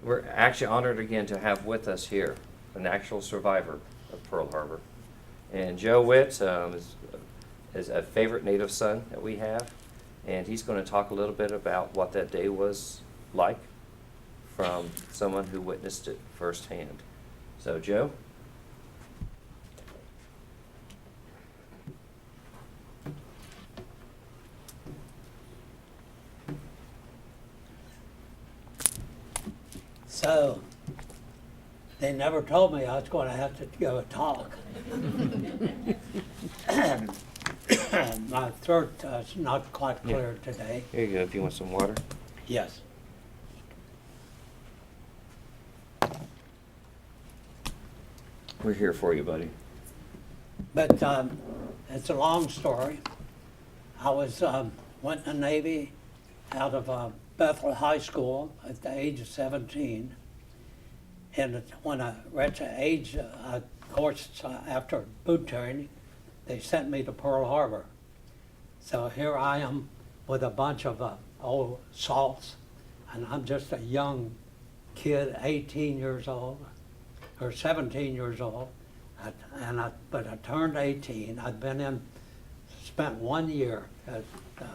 We're actually honored again to have with us here an actual survivor of Pearl Harbor. And Joe Whitt is a favorite native son that we have, and he's going to talk a little bit about what that day was like from someone who witnessed it firsthand. So, Joe? So, they never told me I was going to have to go talk. My throat is not quite clear today. Here you go, if you want some water. Yes. We're here for you, buddy. But it's a long story. I went in the Navy out of Bethel High School at the age of 17. And when I reached the age, of course, after boot training, they sent me to Pearl Harbor. So here I am with a bunch of old salts, and I'm just a young kid, 18 years old, or 17 years old. But I turned 18. I'd spent 1 year at the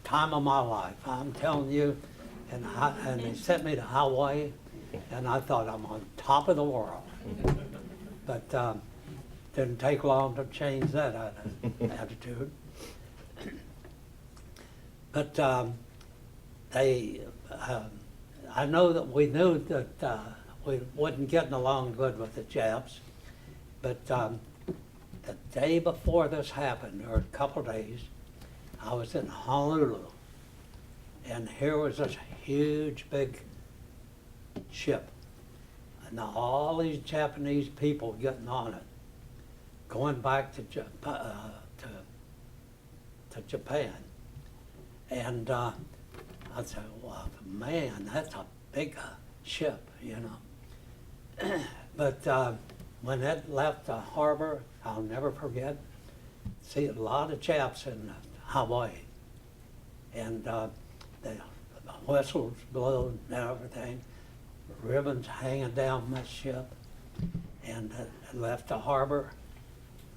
time of my life. I'm telling you, and they sent me to Hawaii, and I thought I'm on top of the world. But didn't take long to change that attitude. But I know that we knew that we wasn't getting along good with the Japs, but the day before this happened, or a couple days, I was in Honolulu, and here was this huge, big ship, and all these Japanese people getting on it, going back to Japan. And I said, well, man, that's a big ship, you know. But when it left the harbor, I'll never forget, see a lot of Japs in Hawaii. And the whistles blowing and everything, ribbons hanging down my ship, and it left the harbor.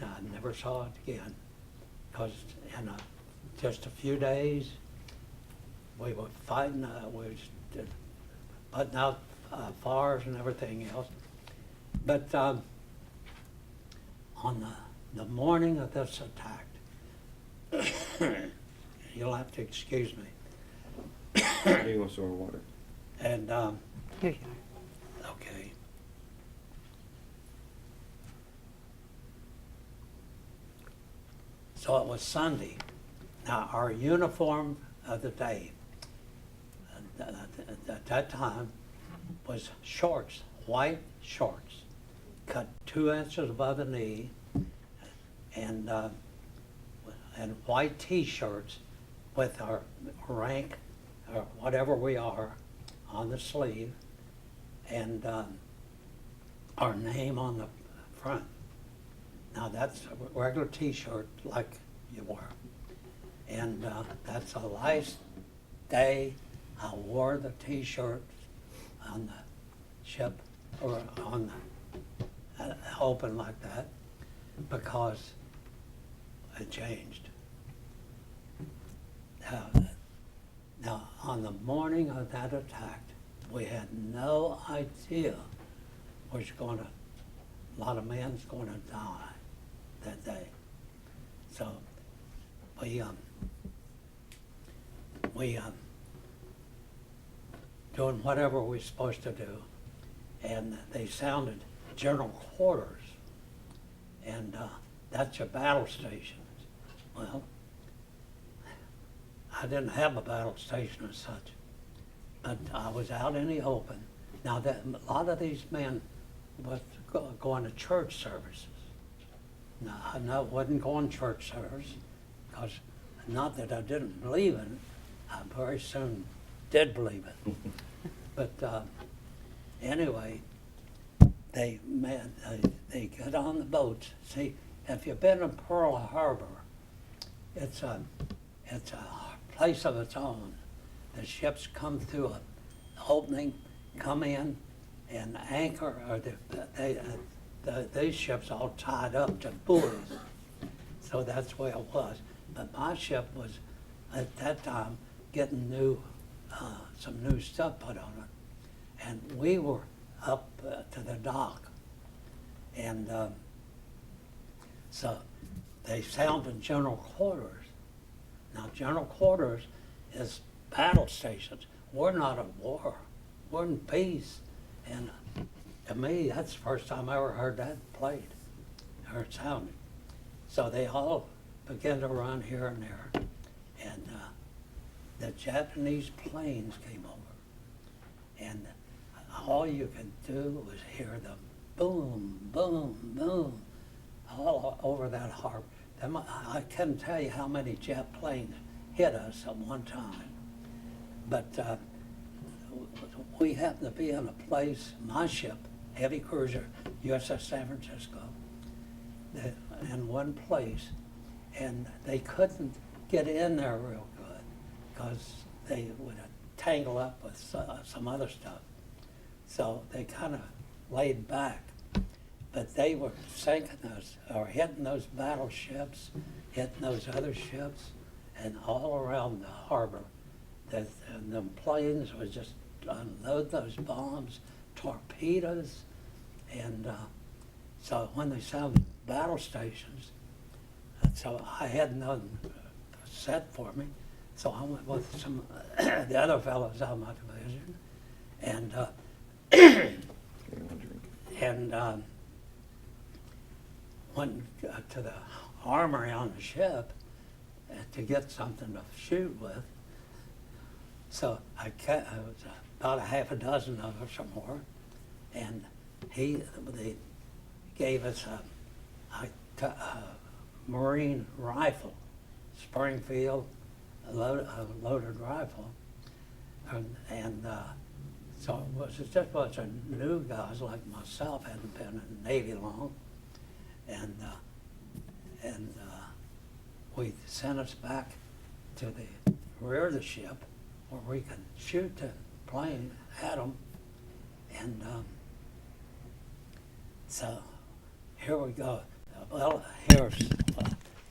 I never saw it again, because in just a few days, we were fighting, we was putting out fires and everything else. But on the morning of this attack, you'll have to excuse me. You want some more water? And, Here you are. okay. So it was Sunday. Now, our uniform of the day at that time was shorts, white shorts, cut 2 inches above the knee, and white T-shirts with our rank, or whatever we are, on the sleeve, and our name on the front. Now that's a regular T-shirt like you wear. And that's the last day I wore the T-shirt on the ship, or on the open like that, because it changed. Now, on the morning of that attack, we had no idea a lot of men's going to die that day. So we doing whatever we're supposed to do, and they sounded general quarters, and that's your battle station. Well, I didn't have a battle station as such, but I was out in the open. Now, a lot of these men was going to church services. Now, I know it wasn't going to church service, because not that I didn't believe in it, I very soon did believe it. But anyway, they get on the boats. See, if you've been in Pearl Harbor, it's a place of its own. The ships come through an opening, come in and anchor, or these ships all tied up to buoys. So that's where it was. But my ship was, at that time, getting some new stuff put on it. And we were up to the dock. And so they sounded general quarters. Now, general quarters is battle stations. We're not at war. We're in peace. And to me, that's the first time I ever heard that played, or sounded. So they all began to run here and there. And the Japanese planes came over. And all you could do was hear them boom, boom, boom, all over that harbor. I couldn't tell you how many jet planes hit us at one time. But we happened to be in a place, my ship, heavy cruiser, USS San Francisco, in one place, and they couldn't get in there real good because they would tangle up with some other stuff. So they kind of laid back. But they were sinking those, or hitting those battleships, hitting those other ships, and all around the harbor. The planes would just unload those bombs, torpedoes, and so when they sounded battle stations, so I had nothing set for me, so I went with some the other fellows on my division, and went to the armory on the ship to get something to shoot with. So it was about a half a dozen of us or more, and they gave us a Marine rifle, Springfield, a loaded rifle, and so it was just a bunch of new guys like myself, hadn't been in the Navy long, and we sent us back to the rear of the ship where we could shoot the plane at them, and so here we go. Well, here's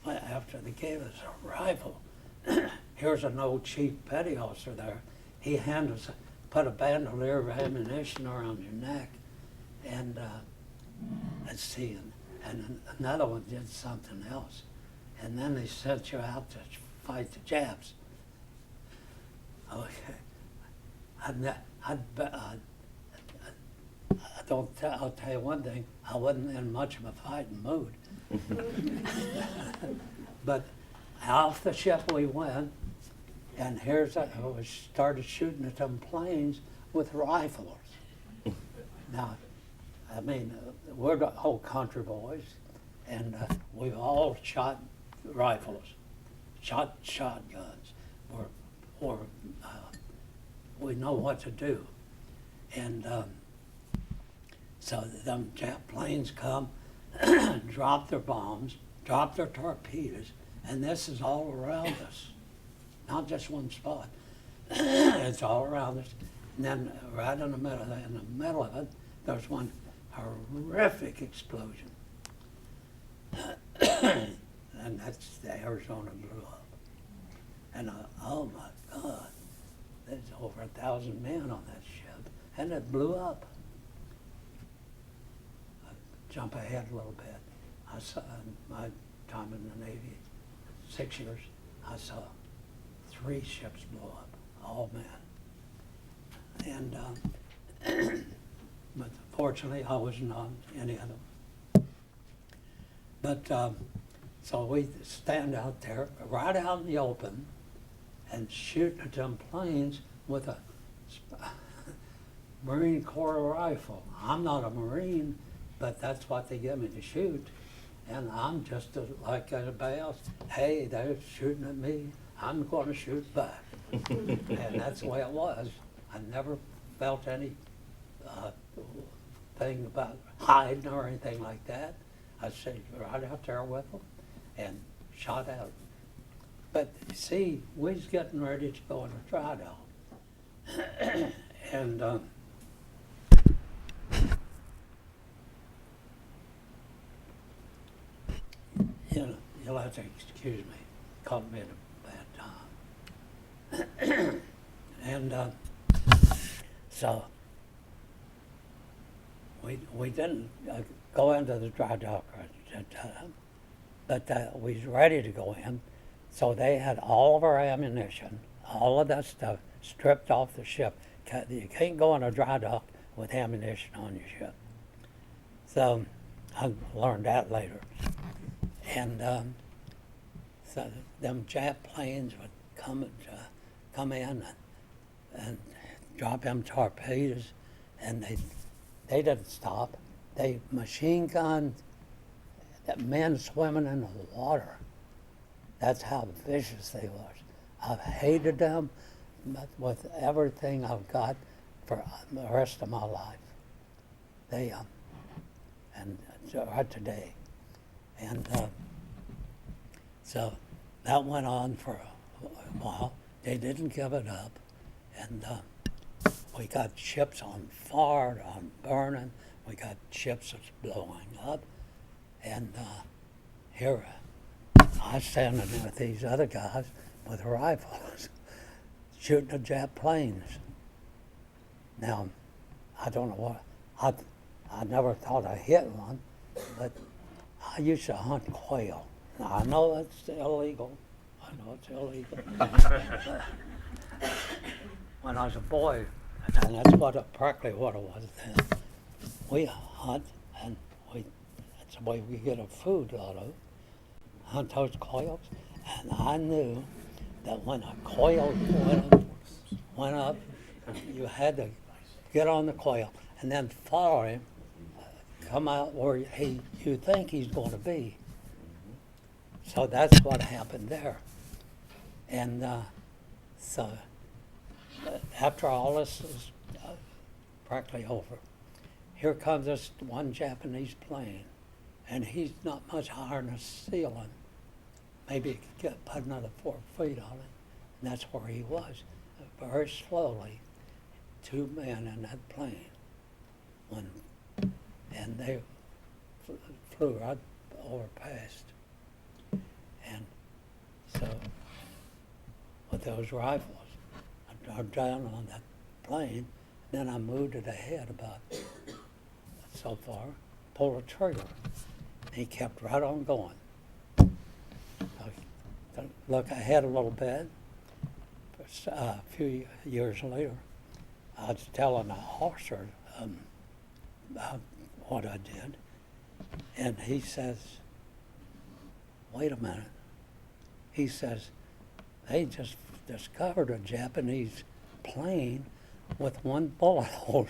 after they gave us a rifle. Here's an old chief petty officer there. He handed us, put a bandolier of ammunition around your neck, and let's see, and another one did something else, and then they sent you out to fight the Japs. Okay, I'll tell you one thing, I wasn't in much of a fighting mood. But off the ship we went, and we started shooting at them planes with rifles. Now, I mean, we're the whole country boys, and we've all shot rifles, shot shotguns, or we know what to do. And so them Jap planes come, drop their bombs, drop their torpedoes, and this is all around us, not just one spot. It's all around us. And then right in the middle of it, there's one horrific explosion. And that's the Arizona blew up. And oh my God, there's over 1,000 men on that ship, and it blew up. Jump ahead a little bit. I saw my time in the Navy, 6 years, I saw 3 ships blow up, all men. And but fortunately, I was not any of them. But so we stand out there, right out in the open, and shoot at them planes with a Marine Corps rifle. I'm not a Marine, but that's what they get me to shoot. And I'm just like everybody else. Hey, they're shooting at me. I'm going to shoot back. And that's the way it was. I never felt any thing about hiding or anything like that. I stayed right out there with them and shot out. But see, we was getting ready to go on a dry dock. And you'll have to excuse me, caught me at a bad time. And so we didn't go into the dry dock at that time, but we was ready to go in. So they had all of our ammunition, all of that stuff stripped off the ship. You can't go in a dry dock with ammunition on your ship. So I learned that later. And so them Jap planes would come in and drop them torpedoes, and they didn't stop. They machine gunned men swimming in the water. That's how vicious they was. I've hated them with everything I've got for the rest of my life. They and right today, and so that went on for a while. They didn't give it up, and we got ships on fire, on burning. We got ships that's blowing up, and here I was standing with these other guys with rifles, shooting the Jap planes. Now, I don't know what, I never thought I hit one, but I used to hunt quail. Now, I know it's illegal. When I was a boy, and that's practically what it was then, we hunt, and that's the way we get our food out of, hunt those quails, and I knew that when a quail went up, you had to get on the quail and then follow him, come out where you think he's going to be. So that's what happened there. And so after all this is practically over, here comes this one Japanese plane, and he's not much higher than a ceiling. Maybe he could put another 4 feet on it, and that's where he was. Very slowly, 2 men in that plane, and they flew right over past. And so, with those rifles, I drove down on that plane, then I moved it ahead about so far, pulled the trigger, and he kept right on going. Look ahead a little bit. A few years later, I was telling an officer about what I did, and he says, wait a minute. He says, they just discovered a Japanese plane with 1 bullet hole.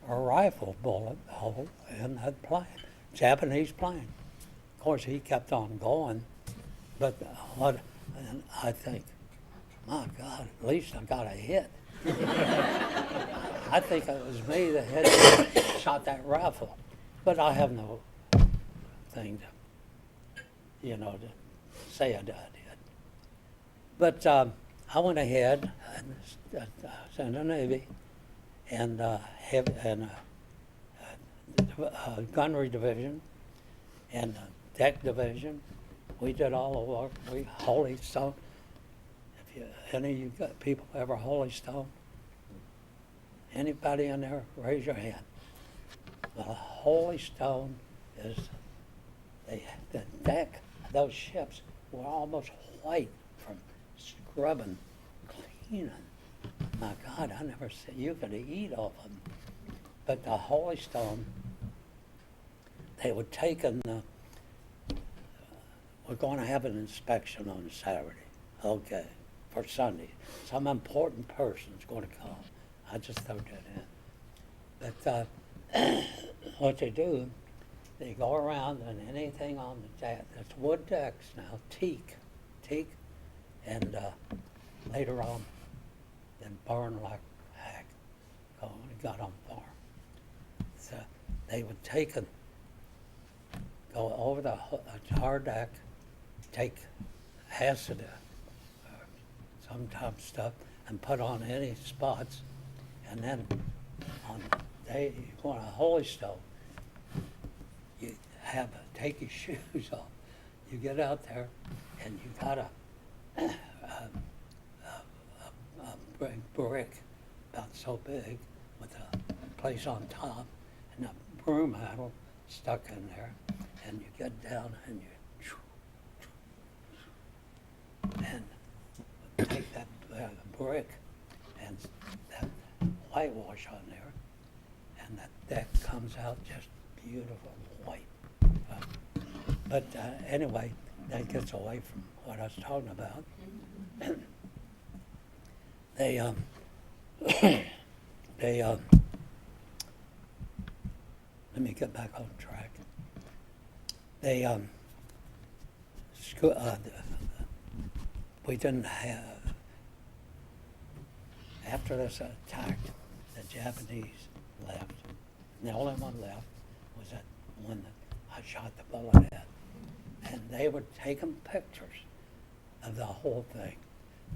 A rifle bullet hole in that plane, Japanese plane. Of course, he kept on going, but and I think, my God, at least I got a hit. I think it was me that shot that rifle, but I have no thing to say I did. But I went ahead and was in the Navy and gunnery division and deck division. We did all the work. We Holy Stone. Any of you got people ever Holy Stone? Anybody in there? Raise your hand. The Holy Stone is the deck of those ships were almost white from scrubbing, cleaning. My God, I never said you could eat off them. But the Holy Stone, they were taking we're going to have an inspection on Saturday. Okay, for Sunday. Some important person's going to come. I just threw that in. But what they do, they go around and anything on the deck, that's wood decks now, teak, and later on, then burn like heck. Oh, it got on fire. So they would go over the hard deck, take acid, sometimes stuff, and put on any spots, and then on the day you want a Holy Stone, you take your shoes off. You get out there, and you got a brick about so big with a place on top and a broom handle stuck in there, and you get down and take that brick and that whitewash on there, and that deck comes out just beautiful white. But anyway, that gets away from what I was talking about. They let me get back on track. They we didn't have, after this attack, the Japanese left. And the only one left was that one that I shot the bullet at. And they were taking pictures of the whole thing.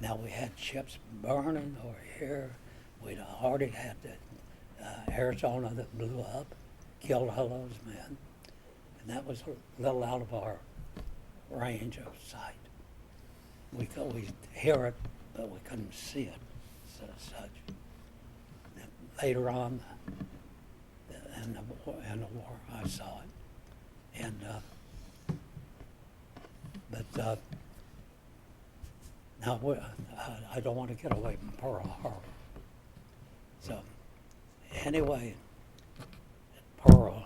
Now we had ships burning over here. We'd already had the Arizona that blew up, killed all those men. And that was a little out of our range of sight. We could hear it, but we couldn't see it as such. And later on, in the war, I saw it. And but now I don't want to get away from Pearl Harbor. So anyway, at Pearl,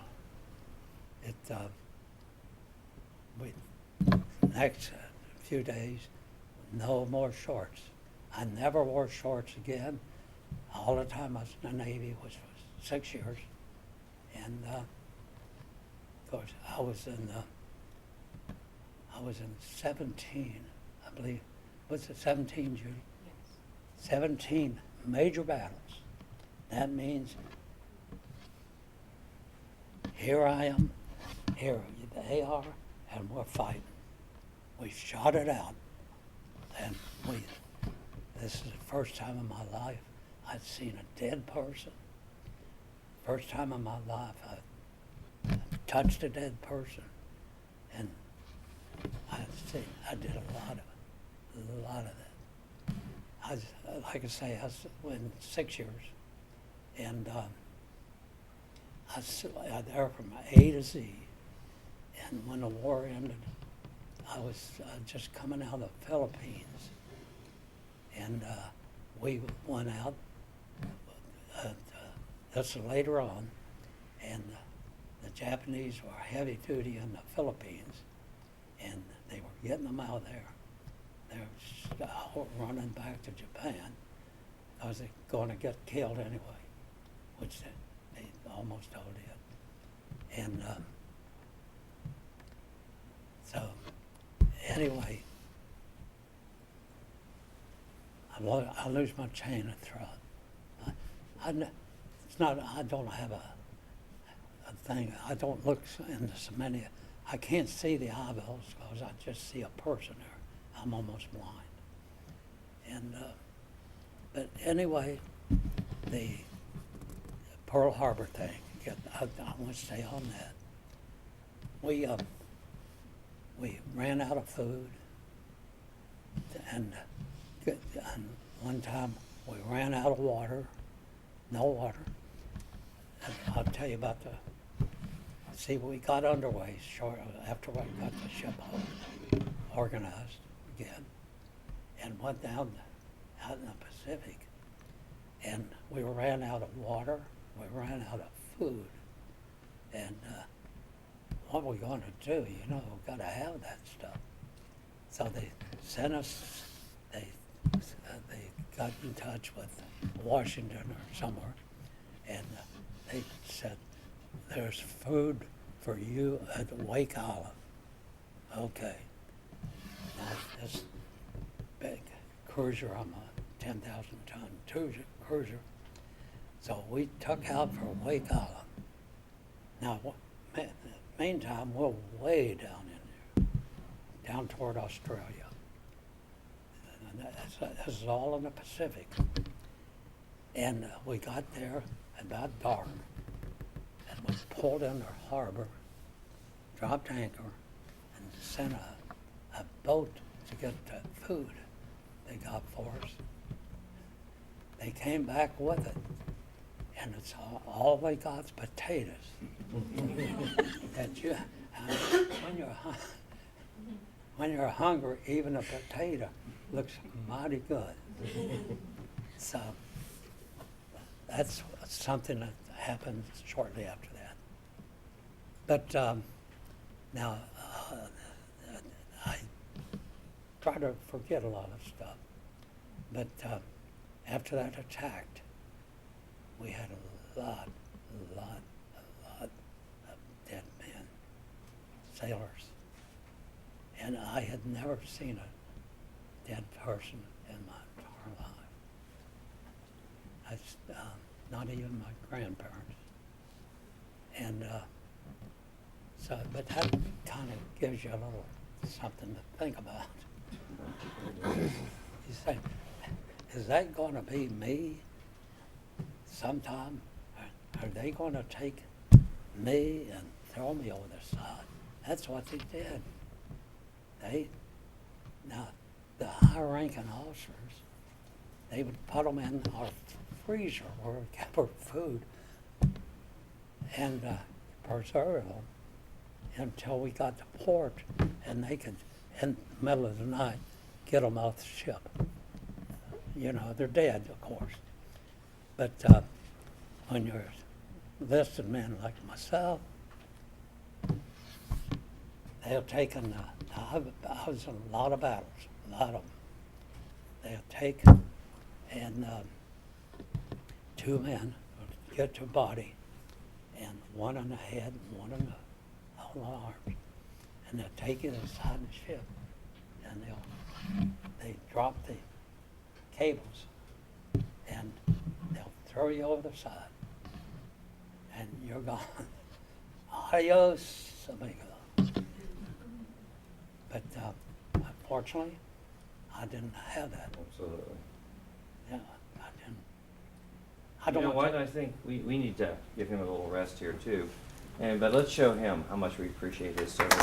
we next few days, no more shorts. I never wore shorts again. All the time I was in the Navy was 6 years, and of course I was in 17, I believe. Was it 17, Judy? Yes. 17 major battles. That means here I am, here they are, and we're fighting. We shot it out, and this is the first time in my life I'd seen a dead person. First time in my life I touched a dead person, and I did a lot of that. Like I say, I was in 6 years, and I was there from A to Z. And when the war ended, I was just coming out of the Philippines, and we went out. That's later on, and the Japanese were heavy duty in the Philippines, and they were getting them out of there. They were running back to Japan because they're going to get killed anyway, which they almost all did. And so anyway, I lose my chain of thought. It's not. I don't have a thing. I don't look into so many. I can't see the eyeballs because I just see a person there. I'm almost blind. And but anyway, the Pearl Harbor thing. I want to stay on that. We ran out of food, and one time we ran out of water. No water. And I'll tell you about we got underway short after we got the ship organized again, and went down out in the Pacific, and we ran out of water, we ran out of food, and what are we going to do? You know, we've got to have that stuff. So they sent us, they got in touch with Washington or somewhere, and they said, there's food for you at Wake Island. Okay. Now, this big cruiser, I'm a 10,000-ton cruiser. So we took out for Wake Island. Now, meantime, we're way down in there, down toward Australia. And this is all in the Pacific. And we got there about dark, and we pulled in the harbor, dropped anchor and sent a boat to get the food they got for us. They came back with it, and it's all they got's potatoes. That you, when you're hungry, even a potato looks mighty good. So that's something that happened shortly after that. But now I try to forget a lot of stuff. But after that attack, we had a lot of dead men, sailors. And I had never seen a dead person in my entire life. Not even my grandparents. And so, but that kind of gives you a little something to think about. You say, is that going to be me sometime? Are they going to take me and throw me over the side? That's what they did. Now, the high-ranking officers, they would put them in our freezer where we kept our food and preserve them until we got to port, and they could, in the middle of the night, get them off the ship. You know, they're dead, of course. But when you're enlisted men like myself, they'll take, I was in a lot of battles, a lot of them. They'll take, and two men would get your body, and one in the head and one in the arms, and they'll take you inside the ship, and they drop the cables, and they'll throw you over the side, and you're gone. Adios, amigo. But unfortunately, I didn't have that. Absolutely. Yeah, I didn't. I don't You know want what, I think we need to give him a little rest here too. But let's show him how much we appreciate his service.